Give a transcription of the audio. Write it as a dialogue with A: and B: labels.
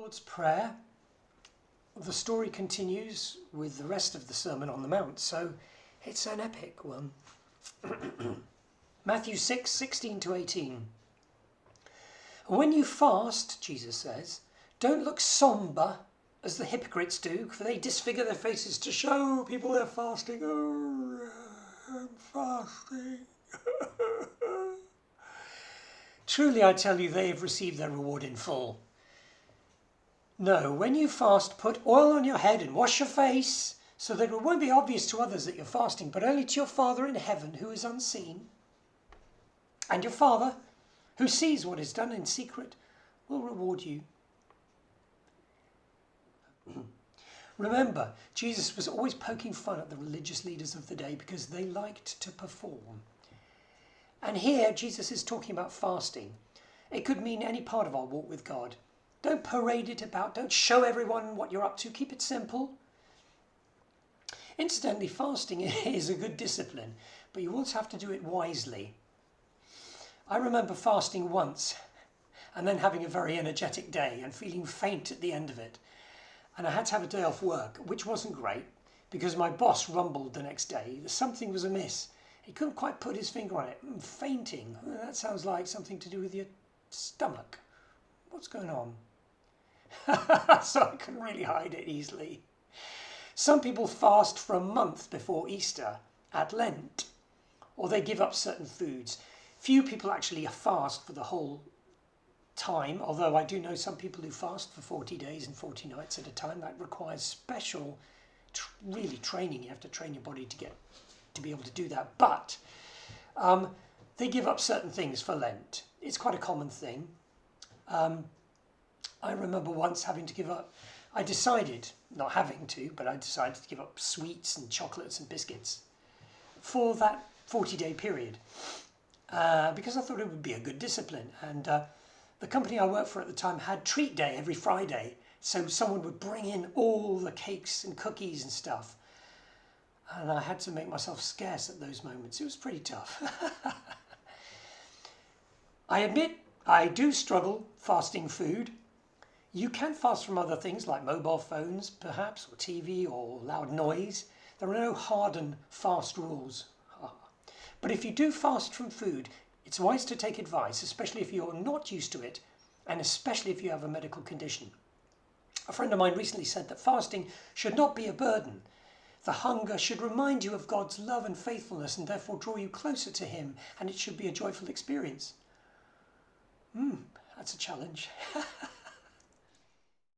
A: Lord's Prayer. The story continues with the rest of the Sermon on the Mount, so it's an epic one. Matthew 6:16 to 18. When you fast, Jesus says, don't look sombre as the hypocrites do, for they disfigure their faces to show people they're fasting. Oh, I'm fasting. Truly, I tell you, they have received their reward in full. No, when you fast, put oil on your head and wash your face, so that it won't be obvious to others that you're fasting, but only to your Father in heaven who is unseen. And your Father, who sees what is done in secret, will reward you. Remember, Jesus was always poking fun at the religious leaders of the day because they liked to perform. And here Jesus is talking about fasting. It could mean any part of our walk with God. Don't parade it about. Don't show everyone what you're up to. Keep it simple. Incidentally, fasting is a good discipline, but you also have to do it wisely. I remember fasting once and then having a very energetic day and feeling faint at the end of it. And I had to have a day off work, which wasn't great because my boss rumbled the next day that something was amiss. He couldn't quite put his finger on it. Fainting. That sounds like something to do with your stomach. What's going on? So I couldn't really hide it easily. Some people fast for a month before Easter at Lent, or they give up certain foods. Few people actually fast for the whole time, although I do know some people who fast for 40 days and 40 nights at a time. That requires special, really training. You have to train your body to be able to do that. But they give up certain things for Lent. It's quite a common thing. I remember once having to give up, I decided, not having to, but I decided to give up sweets and chocolates and biscuits for that 40-day period because I thought it would be a good discipline. And the company I worked for at the time had treat day every Friday, so someone would bring in all the cakes and cookies and stuff. And I had to make myself scarce at those moments. It was pretty tough. I admit I do struggle fasting food. You can fast from other things like mobile phones, perhaps, or TV, or loud noise. There are no hard and fast rules. But if you do fast from food, it's wise to take advice, especially if you're not used to it, and especially if you have a medical condition. A friend of mine recently said that fasting should not be a burden. The hunger should remind you of God's love and faithfulness and therefore draw you closer to Him, and it should be a joyful experience. That's a challenge.